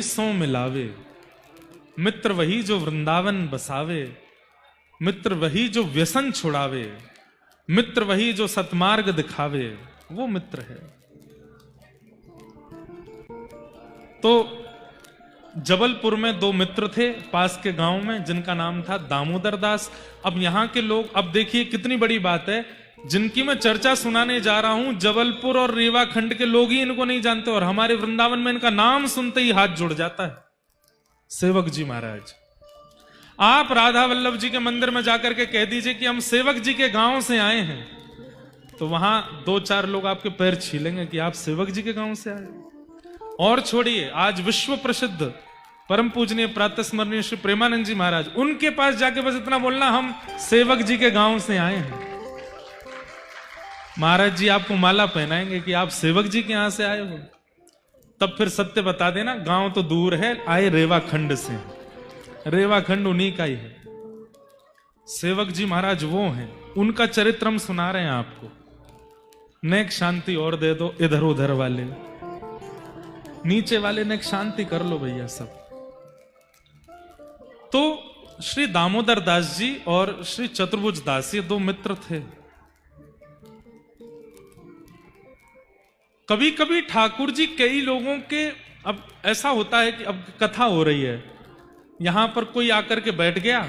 सो मिलावे, मित्र वही जो वृंदावन बसावे, मित्र वही जो व्यसन छुड़ावे, मित्र वही जो सतमार्ग दिखावे, वो मित्र है। तो जबलपुर में दो मित्र थे पास के गांव में, जिनका नाम था दामोदर दास। अब यहां के लोग, अब देखिए कितनी बड़ी बात है, जिनकी मैं चर्चा सुनाने जा रहा हूं, जबलपुर और रीवा खंड के लोग ही इनको नहीं जानते, और हमारे वृंदावन में इनका नाम सुनते ही हाथ जुड़ जाता है। सेवक जी महाराज, आप राधा वल्लभ जी के मंदिर में जाकर के कह दीजिए कि हम सेवक जी के गांव से आए हैं, तो वहां दो चार लोग आपके पैर छीलेंगे कि आप सेवक जी के गांव से आए। और छोड़िए, आज विश्व प्रसिद्ध परम पूजनीय प्रातः स्मरणीय श्री प्रेमानंद जी महाराज, उनके पास जाके बस इतना बोलना, हम सेवक जी के गांव से आए हैं, महाराज जी आपको माला पहनाएंगे कि आप सेवक जी के यहां से आए हो। तब फिर सत्य बता देना, गांव तो दूर है, आए रेवा खंड से, रेवा खंड उन्हीं का ही है। सेवक जी महाराज वो हैं, उनका चरित्र हम सुना रहे हैं आपको। नेक शांति और दे दो, इधर उधर वाले, नीचे वाले नेक शांति कर लो भैया सब। तो श्री दामोदर दास जी और श्री चतुर्भुज दास, ये दो मित्र थे। कभी कभी ठाकुर जी कई लोगों के, अब ऐसा होता है कि अब कथा हो रही है, यहां पर कोई आकर के बैठ गया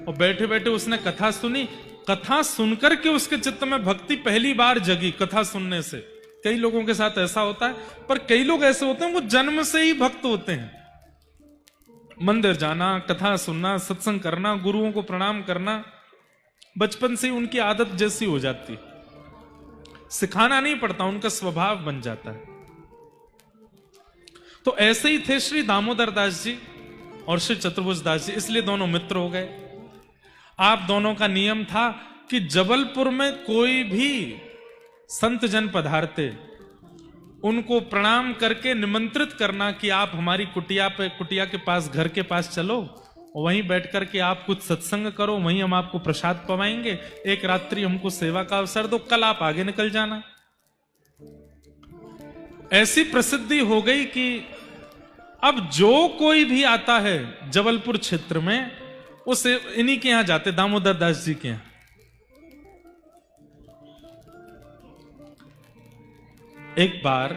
और बैठे बैठे उसने कथा सुनी, कथा सुनकर के उसके चित्त में भक्ति पहली बार जगी कथा सुनने से। कई लोगों के साथ ऐसा होता है, पर कई लोग ऐसे होते हैं वो जन्म से ही भक्त होते हैं। मंदिर जाना, कथा सुनना, सत्संग करना, गुरुओं को प्रणाम करना बचपन से ही उनकी आदत जैसी हो जाती है, सिखाना नहीं पड़ता, उनका स्वभाव बन जाता है। तो ऐसे ही थे श्री दामोदर दास जी और श्री चतुर्भुज दास जी, इसलिए दोनों मित्र हो गए। आप दोनों का नियम था कि जबलपुर में कोई भी संत जन पधारते, उनको प्रणाम करके निमंत्रित करना कि आप हमारी कुटिया के पास, घर के पास चलो, वहीं बैठ करके आप कुछ सत्संग करो, वहीं हम आपको प्रसाद पवाएंगे, एक रात्रि हमको सेवा का अवसर दो, कल आप आगे निकल जाना। ऐसी प्रसिद्धि हो गई कि अब जो कोई भी आता है जबलपुर क्षेत्र में, उसे इन्हीं के यहां जाते, दामोदर दास जी के यहां। एक बार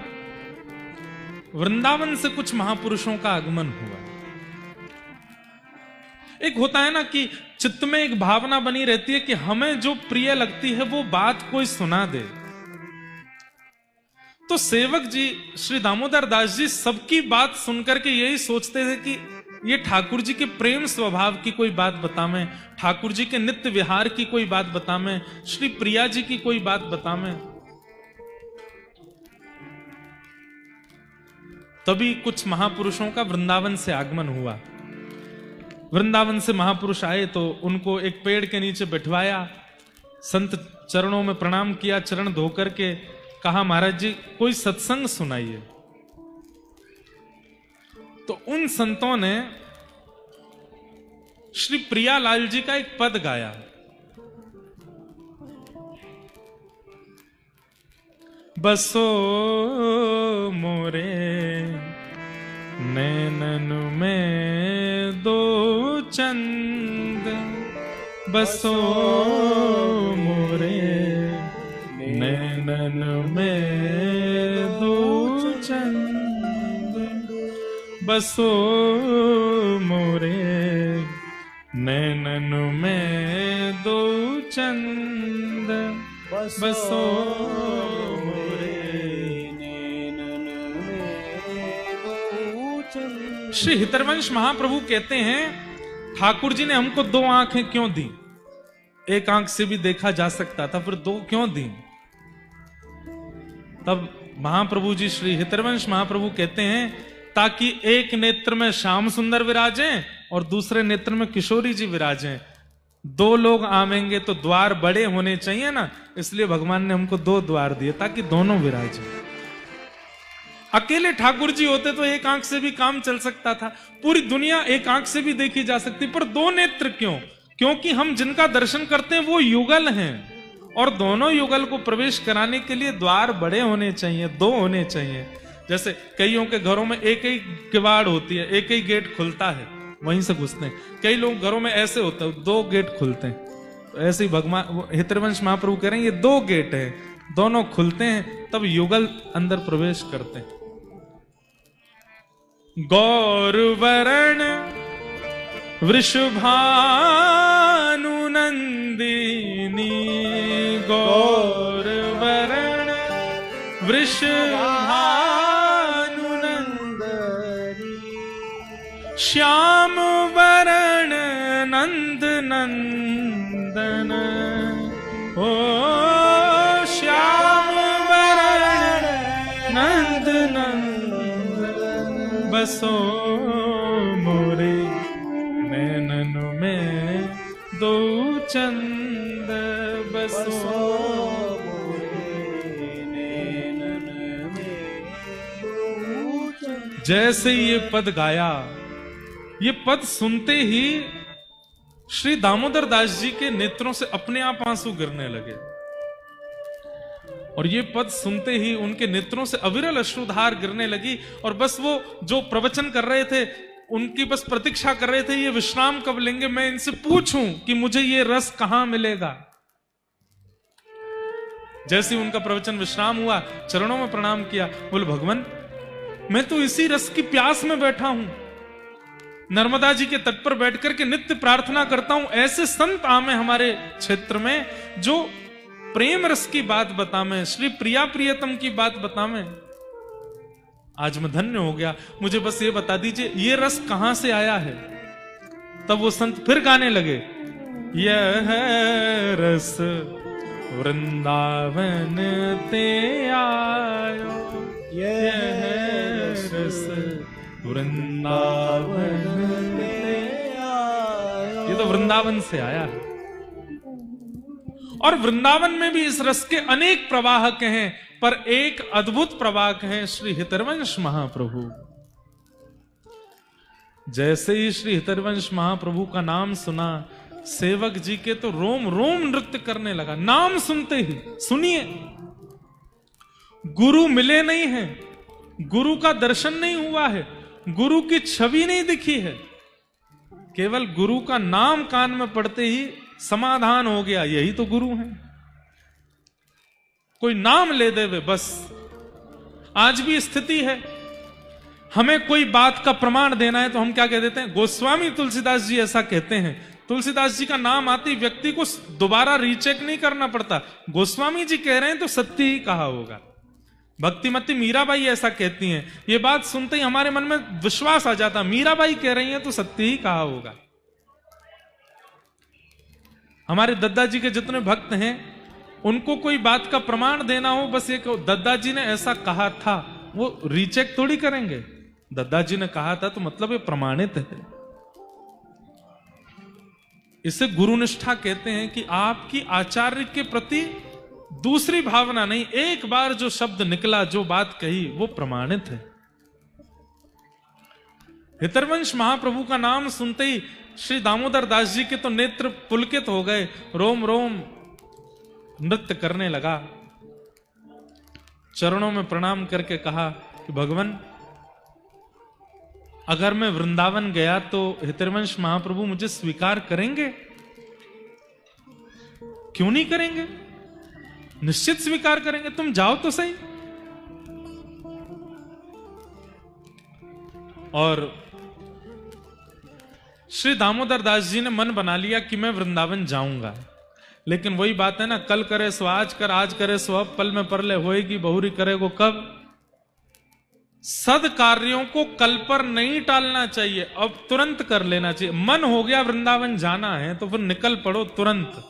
वृंदावन से कुछ महापुरुषों का आगमन हुआ। एक होता है ना कि चित्त में एक भावना बनी रहती है कि हमें जो प्रिय लगती है वो बात कोई सुना दे। तो सेवक जी श्री दामोदर दास जी सबकी बात सुनकर के यही सोचते थे कि ये ठाकुर जी के प्रेम स्वभाव की कोई बात बतावें, ठाकुर जी के नित्य विहार की कोई बात बतावें, श्री प्रिया जी की कोई बात बतावें। तभी कुछ महापुरुषों का वृंदावन से आगमन हुआ। वृंदावन से महापुरुष आए तो उनको एक पेड़ के नीचे बिठवाया, संत चरणों में प्रणाम किया, चरण धो करके कहा, महाराज जी कोई सत्संग सुनाइए। तो उन संतों ने श्री प्रियालाल जी का एक पद गाया। बसो मोरे नैनन में दो चंद, बसो मोरे नैनन में दो चंद, बसो मोरे नैनन में दो चंद, बसो श्री हितरवंश महाप्रभु कहते हैं, ठाकुर जी ने हमको दो आंखें क्यों दी? एक आंख से भी देखा जा सकता था, फिर दो क्यों दी? तब महाप्रभु जी श्री हितरवंश महाप्रभु कहते हैं, ताकि एक नेत्र में श्याम सुंदर विराजें और दूसरे नेत्र में किशोरी जी विराजें। दो लोग आवेंगे तो द्वार बड़े होने चाहिए ना, इसलिए भगवान ने हमको दो द्वार दिए ताकि दोनों विराजें। अकेले ठाकुर जी होते तो एक आंख से भी काम चल सकता था, पूरी दुनिया एक आंख से भी देखी जा सकती, पर दो नेत्र क्यों? क्योंकि हम जिनका दर्शन करते हैं वो युगल हैं, और दोनों युगल को प्रवेश कराने के लिए द्वार बड़े होने चाहिए, दो होने चाहिए। जैसे कईयों के घरों में एक ही किवाड़ होती है, एक ही गेट खुलता है, वहीं से घुसते हैं। कई लोग घरों में ऐसे होता है, 2 गेट खुलते हैं। तो ऐसे ही भगवान हितरवंश महाप्रभु कह रहे हैं ये 2 गेट है, दोनों खुलते हैं तब युगल अंदर प्रवेश करते हैं। गौरवरण वृषभानुनंदिनी, गौरवरण वृषभानुनंदिनी, श्याम वरण नंद नंदन, ओ श्याम वरण नंद नंदन, बसो मोरे नैनन में दो चंद, बसो मोरे नैनन में दो चंद। जैसे ये पद गाया, ये पद सुनते ही श्री दामोदर दास जी के नेत्रों से अपने आप आंसू गिरने लगे, और ये पद सुनते ही उनके नेत्रों से अविरल अश्रुधार गिरने लगी। और बस वो जो प्रवचन कर रहे थे उनकी बस प्रतीक्षा कर रहे थे, ये विश्राम कब लेंगे, मैं इनसे पूछूं कि मुझे ये रस कहां मिलेगा। जैसे उनका प्रवचन विश्राम हुआ, चरणों में प्रणाम किया, बोले भगवान मैं तो इसी रस की प्यास में बैठा हूं, नर्मदा जी के तट पर बैठकर के नित्य प्रार्थना करता हूं, ऐसे संत आमे हमारे क्षेत्र में जो प्रेम रस की बात बतावे, श्री प्रिया प्रियतम की बात बतावे। आज मैं धन्य हो गया, मुझे बस ये बता दीजिए ये रस कहां से आया है। तब वो संत फिर गाने लगे, यह रस वृंदावन ते आयो, यह रस वृंदावन ते आयो। ये तो वृंदावन से आया है, और वृंदावन में भी इस रस के अनेक प्रवाहक हैं, पर एक अद्भुत प्रवाहक हैं श्री हितरवंश महाप्रभु। जैसे ही श्री हितरवंश महाप्रभु का नाम सुना, सेवक जी के तो रोम रोम नृत्य करने लगा। नाम सुनते ही, सुनिए, गुरु मिले नहीं हैं, गुरु का दर्शन नहीं हुआ है, गुरु की छवि नहीं दिखी है, केवल गुरु का नाम कान में पड़ते ही समाधान हो गया, यही तो गुरु हैं। कोई नाम ले दे वे बस। आज भी स्थिति है, हमें कोई बात का प्रमाण देना है तो हम क्या कह देते हैं, गोस्वामी तुलसीदास जी ऐसा कहते हैं। तुलसीदास जी का नाम आते ही व्यक्ति को दोबारा रीचेक नहीं करना पड़ता, गोस्वामी जी कह रहे हैं तो सत्य ही कहा होगा। भक्तिमती मीराबाई ऐसा कहती हैं, ये बात सुनते ही हमारे मन में विश्वास आ जाता, मीराबाई कह रही हैं तो सत्य ही कहा होगा। हमारे दद्दा जी के जितने भक्त हैं, उनको कोई बात का प्रमाण देना हो, बस एक दद्दा जी ने ऐसा कहा था, वो रीचेक थोड़ी करेंगे। दद्दा जी ने कहा था तो मतलब ये प्रमाणित है। इसे गुरुनिष्ठा कहते हैं कि आपकी आचार्य के प्रति दूसरी भावना नहीं, एक बार जो शब्द निकला, जो बात कही, वो प्रमाणित है। हितरवंश महाप्रभु का नाम सुनते ही श्री दामोदर दास जी के तो नेत्र पुलकित हो गए, रोम रोम नृत्य करने लगा। चरणों में प्रणाम करके कहा कि भगवान अगर मैं वृंदावन गया तो हितरवंश महाप्रभु मुझे स्वीकार करेंगे? क्यों नहीं करेंगे, निश्चित स्वीकार करेंगे, तुम जाओ तो सही। और श्री दामोदर दास जी ने मन बना लिया कि मैं वृंदावन जाऊंगा। लेकिन वही बात है ना, कल करे सो आज कर, आज करे सो अब, पल में परले होएगी बहुरी करेगो कब। सद कार्यों को कल पर नहीं टालना चाहिए, अब तुरंत कर लेना चाहिए। मन हो गया वृंदावन जाना है तो फिर निकल पड़ो तुरंत।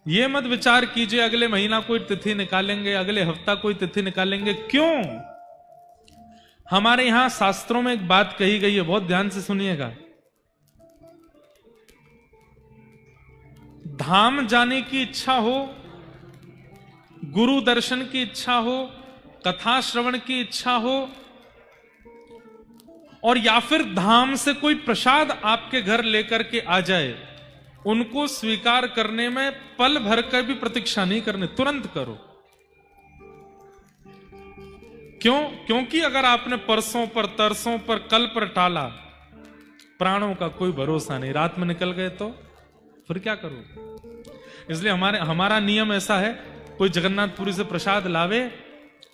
ये मत विचार कीजिए अगले महीना कोई तिथि निकालेंगे, अगले हफ्ता कोई तिथि निकालेंगे। क्यों? हमारे यहां शास्त्रों में एक बात कही गई है, बहुत ध्यान से सुनिएगा। धाम जाने की इच्छा हो, गुरु दर्शन की इच्छा हो, कथा श्रवण की इच्छा हो, और या फिर धाम से कोई प्रसाद आपके घर लेकर के आ जाए, उनको स्वीकार करने में पल भर कर भी प्रतीक्षा नहीं करने, तुरंत करो। क्यों? क्योंकि अगर आपने परसों पर, तरसों पर, कल पर टाला, प्राणों का कोई भरोसा नहीं, रात में निकल गए तो फिर क्या करूं? इसलिए हमारा नियम ऐसा है, कोई जगन्नाथपुरी से प्रसाद लावे,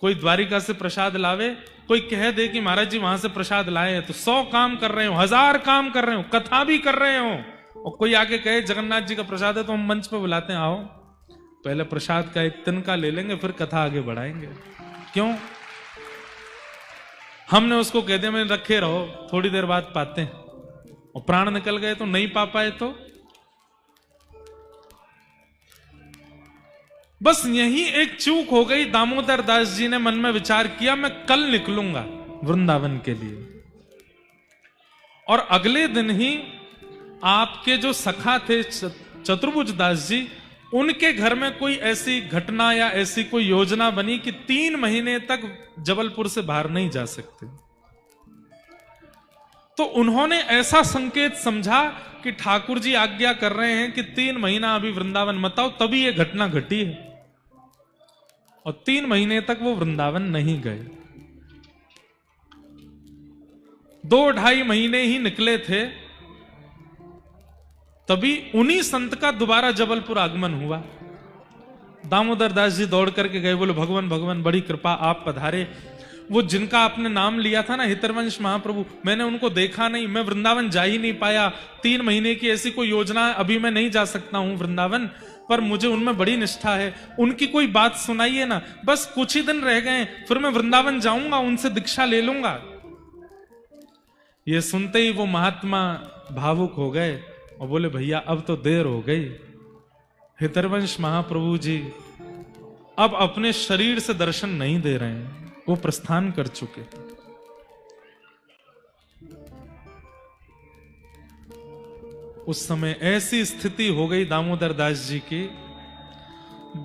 कोई द्वारिका से प्रसाद लावे, कोई कह दे कि महाराज जी वहां से प्रसाद लाए हैं, तो 100 काम कर रहे हो, 1000 काम कर रहे हो, कथा भी कर रहे हो, और कोई आके कहे जगन्नाथ जी का प्रसाद है, तो हम मंच पे बुलाते हैं, आओ पहले प्रसाद का एक तिनका ले लेंगे, फिर कथा आगे बढ़ाएंगे। क्यों? हमने उसको कह दिया, मैं रखे रहो, थोड़ी देर बाद पाते हैं, और प्राण निकल गए तो नहीं पा पाए तो बस यही एक चूक हो गई। दामोदर दास जी ने मन में विचार किया, मैं कल निकलूंगा वृंदावन के लिए, और अगले दिन ही आपके जो सखा थे चतुर्भुज दास जी, उनके घर में कोई ऐसी घटना या ऐसी कोई योजना बनी कि 3 महीने तक जबलपुर से बाहर नहीं जा सकते। तो उन्होंने ऐसा संकेत समझा कि ठाकुर जी आज्ञा कर रहे हैं कि 3 महीना अभी वृंदावन मत आओ, तभी यह घटना घटी है, और 3 महीने तक वो वृंदावन नहीं गए। 2-2.5 महीने ही निकले थे, तभी उन्हीं संत का दोबारा जबलपुर आगमन हुआ। दामोदर दास जी दौड़ करके गए, बोले भगवान भगवान बड़ी कृपा, आप पधारे। वो जिनका आपने नाम लिया था ना, हितरवंश महाप्रभु, मैंने उनको देखा नहीं, मैं वृंदावन जा ही नहीं पाया, 3 महीने की ऐसी कोई योजना है, अभी मैं नहीं जा सकता हूं वृंदावन, पर मुझे उनमें बड़ी निष्ठा है, उनकी कोई बात सुनाइए ना, बस कुछ ही दिन रह गए, फिर मैं वृंदावन जाऊंगा, उनसे दीक्षा ले लूंगा। ये सुनते ही वो महात्मा भावुक हो गए और बोले भैया अब तो देर हो गई, हितरवंश महाप्रभु जी अब अपने शरीर से दर्शन नहीं दे रहे हैं, वो प्रस्थान कर चुके। उस समय ऐसी स्थिति हो गई दामोदर दास जी की,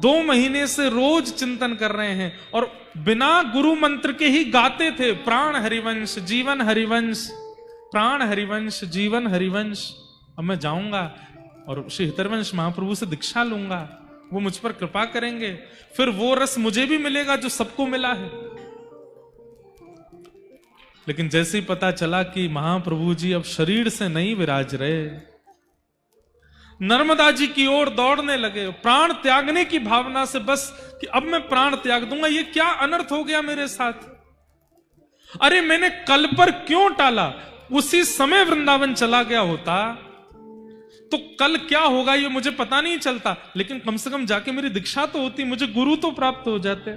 2 महीने से रोज चिंतन कर रहे हैं, और बिना गुरु मंत्र के ही गाते थे, प्राण हरिवंश जीवन हरिवंश, प्राण हरिवंश जीवन हरिवंश। अब मैं जाऊंगा और श्री हितरवंश महाप्रभु से दीक्षा लूंगा, वो मुझ पर कृपा करेंगे, फिर वो रस मुझे भी मिलेगा जो सबको मिला है। लेकिन जैसे ही पता चला कि महाप्रभु जी अब शरीर से नहीं विराज रहे, नर्मदा जी की ओर दौड़ने लगे, प्राण त्यागने की भावना से, बस कि अब मैं प्राण त्याग दूंगा, ये क्या अनर्थ हो गया मेरे साथ, अरे मैंने कल पर क्यों टाला, उसी समय वृंदावन चला गया होता तो कल क्या होगा ये मुझे पता नहीं चलता, लेकिन कम से कम जाके मेरी दीक्षा तो होती, मुझे गुरु तो प्राप्त हो जाते।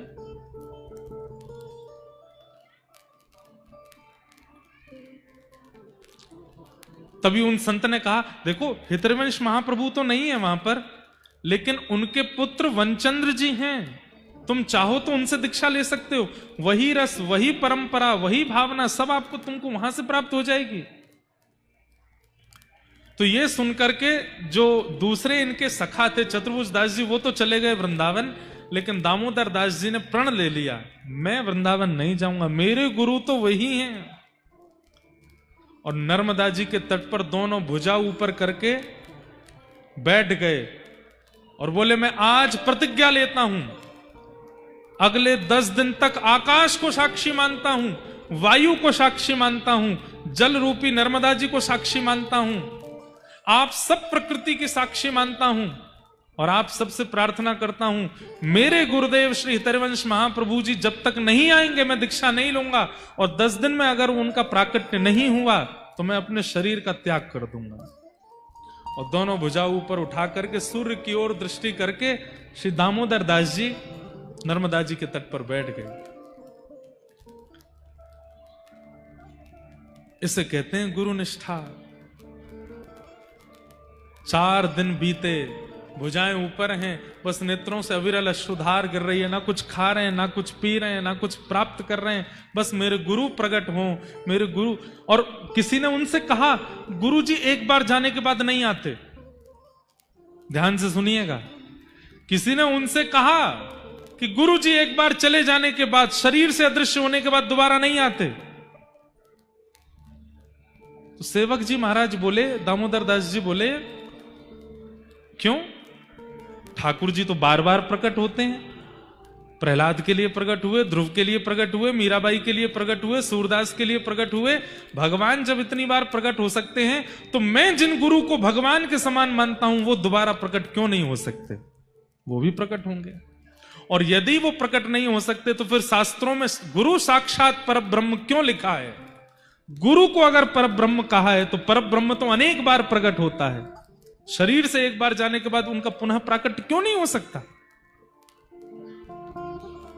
तभी उन संत ने कहा, देखो हितरवंश महाप्रभु तो नहीं है वहां पर, लेकिन उनके पुत्र वनचंद्र जी हैं, तुम चाहो तो उनसे दीक्षा ले सकते हो, वही रस, वही परंपरा, वही भावना सब आपको तुमको वहां से प्राप्त हो जाएगी। तो ये सुनकर के जो दूसरे इनके सखा थे चतुर्भुज दास जी, वो तो चले गए वृंदावन, लेकिन दामोदर दास जी ने प्रण ले लिया, मैं वृंदावन नहीं जाऊंगा, मेरे गुरु तो वही हैं। और नर्मदा जी के तट पर दोनों भुजा ऊपर करके बैठ गए और बोले, मैं आज प्रतिज्ञा लेता हूं, अगले 10 दिन तक आकाश को साक्षी मानता हूं, वायु को साक्षी मानता हूं, जल रूपी नर्मदा जी को साक्षी मानता हूं, आप सब प्रकृति की साक्षी मानता हूं, और आप सबसे प्रार्थना करता हूं, मेरे गुरुदेव श्री हितरवंश महाप्रभु जी जब तक नहीं आएंगे मैं दीक्षा नहीं लूंगा, और 10 दिन में अगर उनका प्राकट्य नहीं हुआ तो मैं अपने शरीर का त्याग कर दूंगा। और दोनों भुजा ऊपर उठा करके सूर्य की ओर दृष्टि करके श्री दामोदर दास जी नर्मदा जी के तट पर बैठ गए। इसे कहते हैं गुरु निष्ठा। 4 दिन बीते, भुजाएं ऊपर हैं, बस नेत्रों से अविरल अश्रुधार गिर रही है, ना कुछ खा रहे हैं, ना कुछ पी रहे हैं, ना कुछ प्राप्त कर रहे हैं, बस मेरे गुरु प्रकट हों, मेरे गुरु। और किसी ने उनसे कहा, गुरु जी एक बार जाने के बाद नहीं आते, ध्यान से सुनिएगा, किसी ने उनसे कहा कि गुरु जी एक बार चले जाने के बाद, शरीर से अदृश्य होने के बाद दोबारा नहीं आते। तो सेवक जी महाराज बोले, दामोदर दास जी बोले, क्यों? ठाकुर जी तो बार बार प्रकट होते हैं, प्रहलाद के लिए प्रकट हुए, ध्रुव के लिए प्रकट हुए, मीराबाई के लिए प्रकट हुए, सूरदास के लिए प्रकट हुए। भगवान जब इतनी बार प्रकट हो सकते हैं तो मैं जिन गुरु को भगवान के समान मानता हूं वो दोबारा प्रकट क्यों नहीं हो सकते? वो भी प्रकट होंगे। और यदि वो प्रकट नहीं हो सकते तो फिर शास्त्रों में गुरु साक्षात परब्रह्म क्यों लिखा है? गुरु को अगर परब्रह्म कहा है तो परब्रह्म तो अनेक बार प्रकट होता है। शरीर से एक बार जाने के बाद उनका पुनः प्रकट क्यों नहीं हो सकता?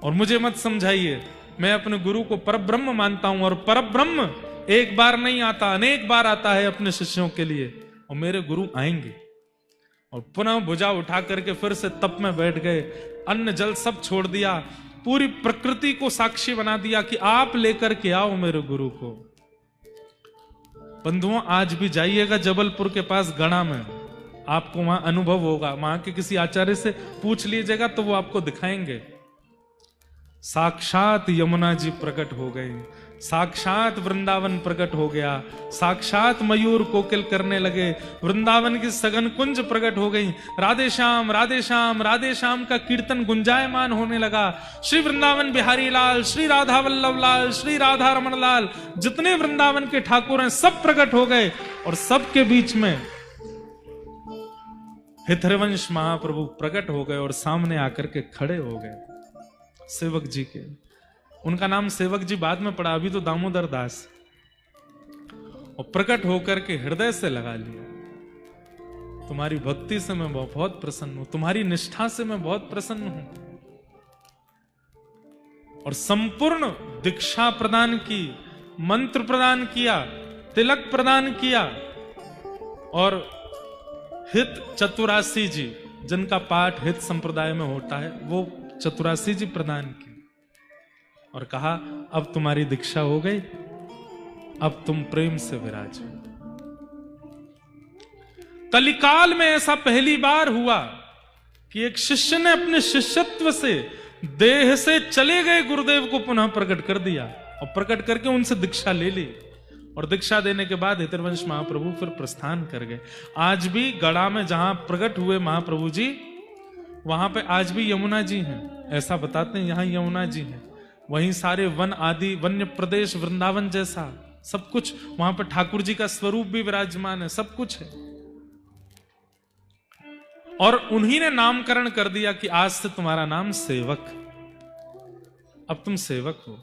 और मुझे मत समझाइए, मैं अपने गुरु को परब्रह्म मानता हूं और परब्रह्म एक बार नहीं आता, अनेक बार आता है अपने शिष्यों के लिए। और मेरे गुरु आएंगे और पुनः भुजा उठा करके फिर से तप में बैठ गए, अन्न जल सब छोड़ दिया, पूरी प्रकृति को साक्षी बना दिया कि आप लेकर के आओ मेरे गुरु को। बंधुओं, आज भी जाइएगा जबलपुर के पास गणा में, आपको वहां अनुभव होगा। वहां के किसी आचार्य से पूछ लीजिएगा तो वो आपको दिखाएंगे। साक्षात यमुना जी प्रकट हो गए, साक्षात वृंदावन प्रकट हो गया, साक्षात मयूर कोकिल करने लगे, वृंदावन की सघन कुंज प्रकट हो गई। राधे श्याम राधे श्याम राधे श्याम का कीर्तन गुंजायमान होने लगा। श्री वृंदावन बिहारी लाल, श्री राधा वल्लभ लाल, श्री राधा रमन लाल, जितने वृंदावन के ठाकुर हैं सब प्रकट हो गए। और सबके बीच में हितरवंश महाप्रभु प्रकट हो गए और सामने आकर के खड़े हो गए सेवक जी के। उनका नाम सेवक जी बाद में पड़ा, अभी तो दामोदर दास। और प्रकट होकर के हृदय से लगा लिया, तुम्हारी भक्ति से मैं बहुत प्रसन्न हूं, तुम्हारी निष्ठा से मैं बहुत प्रसन्न हूं। और संपूर्ण दीक्षा प्रदान की, मंत्र प्रदान किया, तिलक प्रदान किया। और हित चतुरासी जी, जिनका पाठ हित संप्रदाय में होता है, वो चतुरासी जी प्रदान की और कहा अब तुम्हारी दीक्षा हो गई, अब तुम प्रेम से विराजो। कलिकाल में ऐसा पहली बार हुआ कि एक शिष्य ने अपने शिष्यत्व से, देह से चले गए गुरुदेव को पुनः प्रकट कर दिया और प्रकट करके उनसे दीक्षा ले ली। और दीक्षा देने के बाद हितरवंश महाप्रभु फिर प्रस्थान कर गए। आज भी गड़ा में जहां प्रकट हुए महाप्रभु जी, वहां पे आज भी यमुना जी हैं, ऐसा बताते हैं, यहां यमुना जी हैं। वहीं सारे वन आदि, वन्य प्रदेश, वृंदावन जैसा सब कुछ, वहां पर ठाकुर जी का स्वरूप भी विराजमान है, सब कुछ है। और उन्हीं ने नामकरण कर दिया कि आज से तुम्हारा नाम सेवक, अब तुम सेवक हो।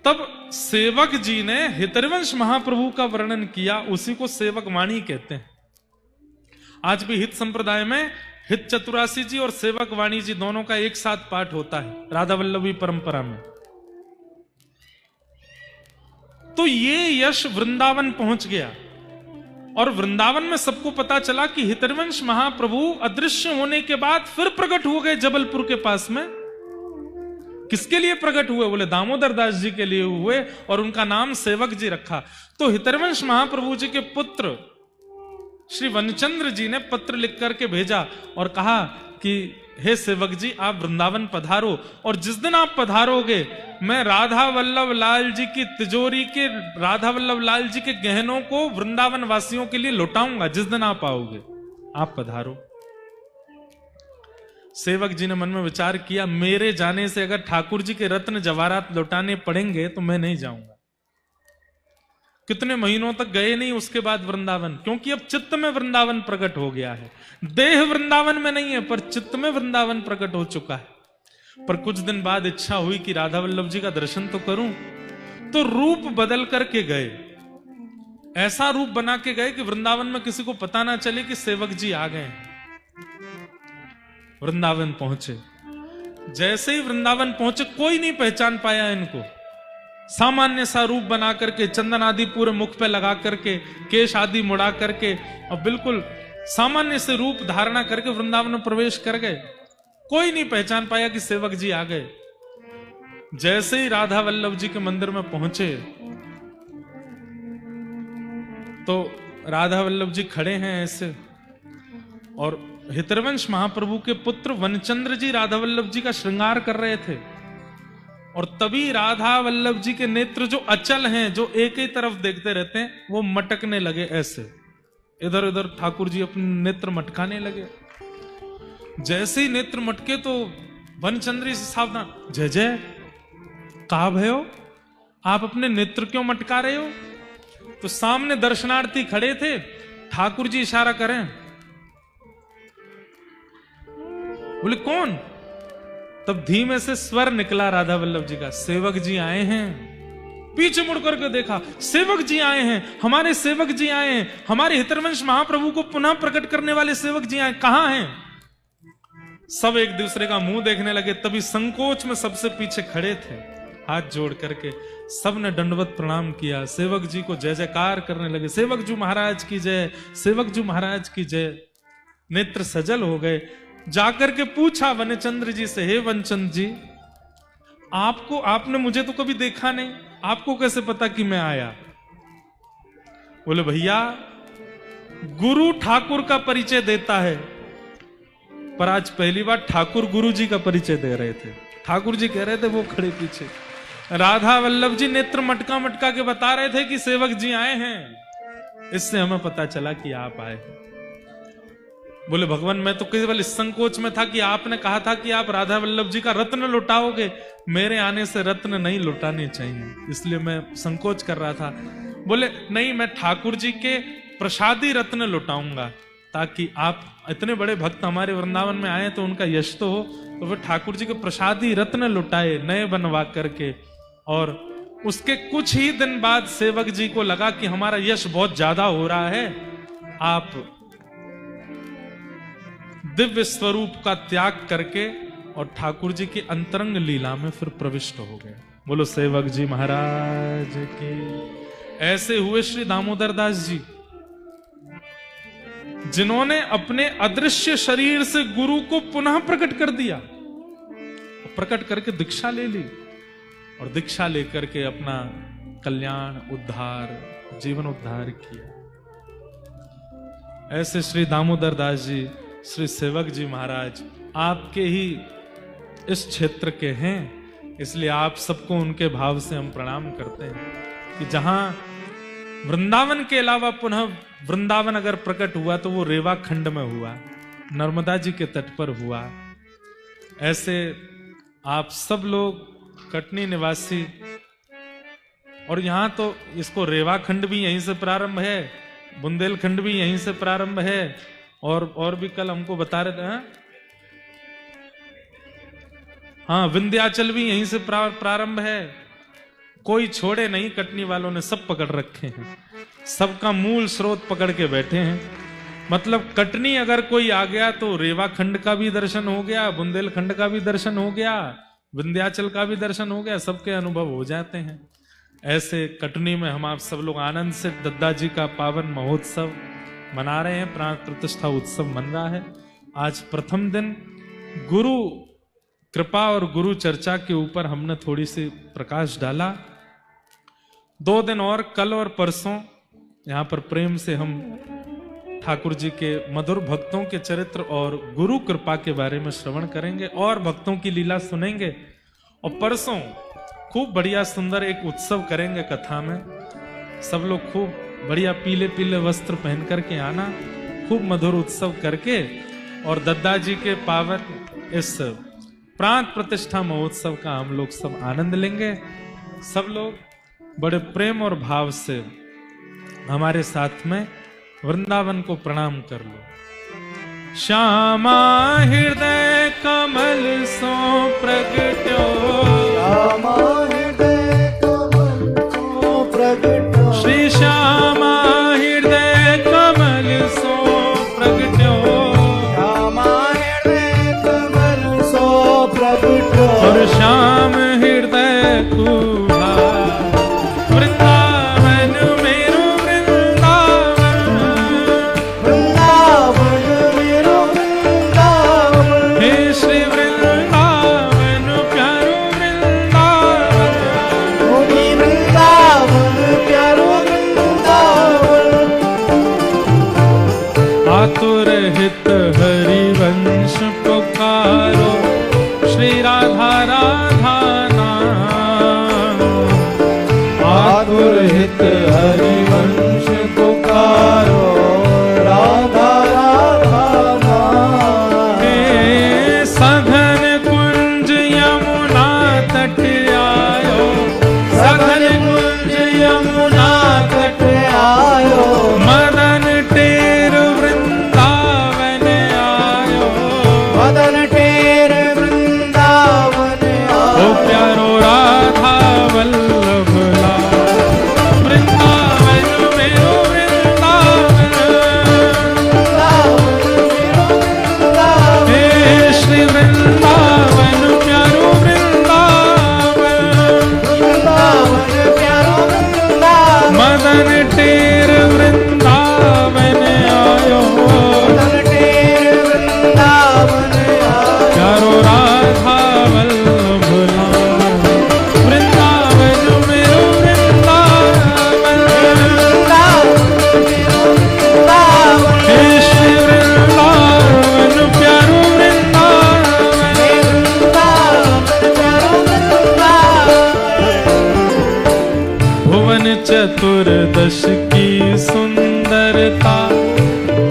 तब सेवक जी ने हितरवंश महाप्रभु का वर्णन किया, उसी को सेवक वाणी कहते हैं। आज भी हित संप्रदाय में हित चतुरासी जी और सेवक वाणी जी दोनों का एक साथ पाठ होता है राधा वल्लभी परंपरा में। तो ये यश वृंदावन पहुंच गया और वृंदावन में सबको पता चला कि हितरवंश महाप्रभु अदृश्य होने के बाद फिर प्रकट हो गए जबलपुर के पास में। किसके लिए प्रकट हुए? बोले दामोदर दास जी के लिए हुए और उनका नाम सेवक जी रखा। तो हितरवंश महाप्रभु जी के पुत्र श्री वनचंद्र जी ने पत्र लिख करके भेजा और कहा कि हे सेवक जी, आप वृंदावन पधारो और जिस दिन आप पधारोगे मैं राधा वल्लभ लाल जी की तिजोरी के, राधा वल्लभ लाल जी के गहनों को वृंदावन वासियों के लिए लौटाऊंगा। जिस दिन आप आओगे आप पधारो। सेवक जी ने मन में विचार किया, मेरे जाने से अगर ठाकुर जी के रत्न जवाहरात लौटाने पड़ेंगे तो मैं नहीं जाऊंगा। कितने महीनों तक गए नहीं उसके बाद वृंदावन, क्योंकि अब चित्त में वृंदावन प्रकट हो गया है। देह वृंदावन में नहीं है पर चित्त में वृंदावन प्रकट हो चुका है। पर कुछ दिन बाद इच्छा हुई कि राधा वल्लभ जी का दर्शन तो करूं, तो रूप बदल करके गए। ऐसा रूप बना के गए कि वृंदावन में किसी को पता ना चले कि सेवक जी आ गए। वृंदावन पहुंचे, जैसे ही वृंदावन पहुंचे कोई नहीं पहचान पाया इनको। सामान्य सा रूप बना करके, चंदन आदि पूरे मुख पे लगा करके, केश आदि मुड़ा करके और बिल्कुल सामान्य से रूप धारणा करके वृंदावन में प्रवेश कर गए। कोई नहीं पहचान पाया कि सेवक जी आ गए। जैसे ही राधा वल्लभ जी के मंदिर में पहुंचे तो राधा वल्लभ जी खड़े हैं ऐसे, और हितरवंश महाप्रभु के पुत्र वनचंद्र जी राधा वल्लभ जी का श्रृंगार कर रहे थे। और तभी राधा वल्लभ जी के नेत्र जो अचल हैं, जो एक ही तरफ देखते रहते हैं, वो मटकने लगे ऐसे, इधर उधर ठाकुर जी अपने नेत्र मटकाने लगे। जैसे ही नेत्र मटके तो वनचंद्री से सावधान, जय जय, कहा भयो, आप अपने नेत्र क्यों मटका रहे हो? तो सामने दर्शनार्थी खड़े थे, ठाकुर जी इशारा करें, बोले कौन? तब धीमे से स्वर निकला राधा वल्लभ जी का, सेवक जी आए हैं। पीछे मुड़ करके देखा, सेवक जी आए हैं, हमारे सेवक जी आए हैं, हमारे हितरवंश महाप्रभु को पुनः प्रकट करने वाले सेवक जी आए, कहां हैं? सब एक दूसरे का मुंह देखने लगे। तभी संकोच में सबसे पीछे खड़े थे, हाथ जोड़ करके सब ने दंडवत प्रणाम किया, सेवक जी को जय जयकार करने लगे, सेवक जी महाराज की जय, सेवक जी महाराज की जय। नेत्र सजल हो गए। जाकर के पूछा वनचंद्र जी से, हे वनचंद्र जी, आपने मुझे तो कभी देखा नहीं, आपको कैसे पता कि मैं आया? बोले भैया, गुरु ठाकुर का परिचय देता है, पर आज पहली बार ठाकुर गुरु जी का परिचय दे रहे थे। ठाकुर जी कह रहे थे, वो खड़े पीछे, राधा वल्लभ जी नेत्र मटका मटका के बता रहे थे कि सेवक जी आए हैं, इससे हमें पता चला कि आप आए हैं। बोले भगवान, मैं तो केवल इस संकोच में था कि आपने कहा था कि आप राधा वल्लभ जी का रत्न लुटाओगे, मेरे आने से रत्न नहीं लुटाने चाहिए, इसलिए मैं संकोच कर रहा था। बोले नहीं, मैं ठाकुर जी के प्रसादी रत्न लुटाऊंगा, ताकि आप इतने बड़े भक्त हमारे वृंदावन में आए तो उनका यश तो हो। तो फिर ठाकुर जी के प्रसादी रत्न लुटाए नए बनवा करके, और उसके कुछ ही दिन बाद सेवक जी को लगा कि हमारा यश बहुत ज्यादा हो रहा है, आप दिव्य स्वरूप का त्याग करके और ठाकुर जी की अंतरंग लीला में फिर प्रविष्ट हो गए। बोलो सेवक जी महाराज की। ऐसे हुए श्री दामोदर दास जी, जिन्होंने अपने अदृश्य शरीर से गुरु को पुनः प्रकट कर दिया, प्रकट करके दीक्षा ले ली, और दीक्षा लेकर के अपना कल्याण उद्धार, जीवन उद्धार किया। ऐसे श्री दामोदर दास जी, श्री सेवक जी महाराज आपके ही इस क्षेत्र के हैं, इसलिए आप सबको उनके भाव से हम प्रणाम करते हैं कि जहां वृंदावन के अलावा पुनः वृंदावन अगर प्रकट हुआ तो वो रेवा खंड में हुआ, नर्मदा जी के तट पर हुआ। ऐसे आप सब लोग कटनी निवासी, और यहां तो इसको रेवा खंड भी यहीं से प्रारंभ है, बुंदेलखंड भी यहीं से प्रारंभ है, और भी कल हमको बता रहे थे, हाँ विंध्याचल भी यहीं से प्रारंभ है। कोई छोड़े नहीं, कटनी वालों ने सब पकड़ रखे हैं, सबका मूल स्रोत पकड़ के बैठे हैं। मतलब कटनी अगर कोई आ गया तो रेवा खंड का भी दर्शन हो गया, बुंदेलखंड का भी दर्शन हो गया, विंध्याचल का भी दर्शन हो गया, सबके अनुभव हो जाते हैं। ऐसे कटनी में हम आप सब लोग आनंद से दद्दा जी का पावन महोत्सव मना रहे हैं, प्राण प्रतिष्ठा उत्सव मन रहा है। आज प्रथम दिन गुरु कृपा और गुरु चर्चा के ऊपर हमने थोड़ी सी प्रकाश डाला। 2 दिन और, कल और परसों यहाँ पर प्रेम से हम ठाकुर जी के मधुर भक्तों के चरित्र और गुरु कृपा के बारे में श्रवण करेंगे और भक्तों की लीला सुनेंगे। और परसों खूब बढ़िया सुंदर एक उत्सव करेंगे कथा में। सब लोग खूब बढ़िया पीले पीले वस्त्र पहन करके आना, खूब मधुर उत्सव करके, और दद्दा जी के पावन इस प्राण प्रतिष्ठा महोत्सव का हम लोग सब आनंद लेंगे। सब लोग बड़े प्रेम और भाव से हमारे साथ में वृंदावन को प्रणाम कर लो। श्यामा हृदय कमल सो प्रगट्यो, श्यामा हृदय कमल सो प्रगट्यो, श्री श्यामा हृदय कमल सो प्रगट्यो, श्यामा हृदय कमल सो प्रगट्यो, और श्याम हृदय कुहा वृंदावन मेरो वृंदावन, वृंदावन मेरो वृंदावन, हे श्री वृंदावन प्यारो वृंदावन, होगी वृंदावन प्यारो वृंदावन, आतुर हित हरिवंश पुकारो, श्री राधा राधा नाम, आतुर हित हरिवंश पुकारो, राधा राधा नाम, हे तन टेर वृंदावन आयो, तन टेर वृंदावन आयो, प्यारो राधा वल्लभ लाल। वृंदावन मेरो वृंदावन, वृंदावन हे श्री वृंदावन प्यारो वृंदावन। भुवन चतुर्दश की सुंदरता,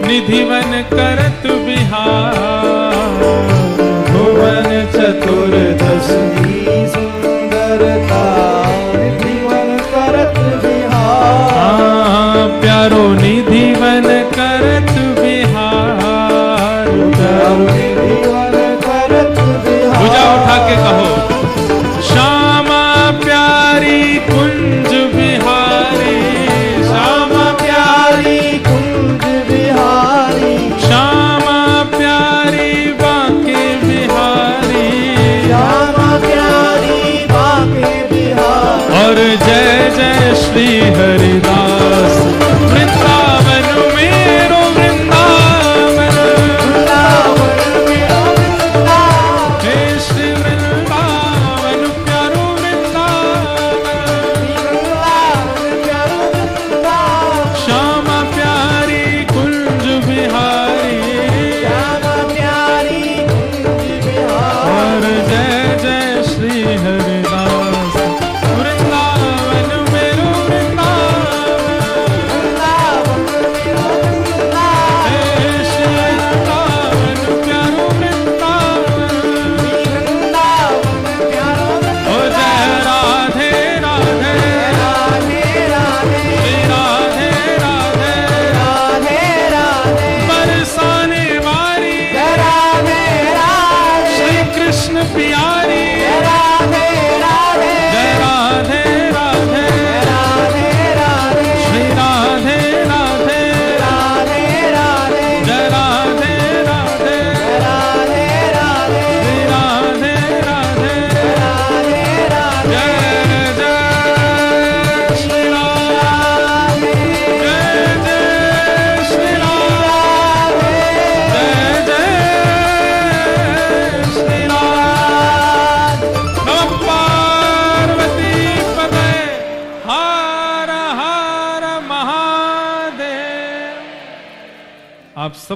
निधिवन करत बिहार। भुवन चतुर्दश की सुंदरता, निधिवन करत बिहार। प्यारो निधिवन करत बिहार। प्यारो निधिवन करत बिहार। भुजा उठा के कहो, श्यामा प्यारी कुंज बिहारी, श्यामा प्यारी कुंज बिहारी, श्यामा प्यारी बांके बिहारी। श्यामा प्यारी बांके बिहारी। और जय जय श्री हरिदास, वृंदावन मेरो वृंदावन। वृंदावन मेरो वृंदावन, हे श्री वृंदावन प्यारो वृंदावन। वृंदावन प्यारो वृंदावन। श्यामा प्यारी कुंज बिहारी। श्यामा प्यारी कुंज बिहारी। और जय जय श्री हरिदास, वृंदावन मेरो वृंदावन। वृंदावन मेरो वृंदावन, हे श्री वृंदावन प्यारो वृंदावन। वृंदावन प्यारो ओ जय राधे राधे, राधे राधे, श्री राधे राधे। राधे राधे, बरसाने वाली राधे राधे, श्री कृष्ण प्यारी। राधे राधे, जय राधे राधे, राधे राधे, श्री राधे राधे। राधे राधे, जय राधे राधे, राधे राधे, श्री राधे राधे। राधे राधे, जय जय श्री राम, जय जय श्री राम, जय जय श्री राम। नमः पार्वती पते, हर हर महादेव। आप सब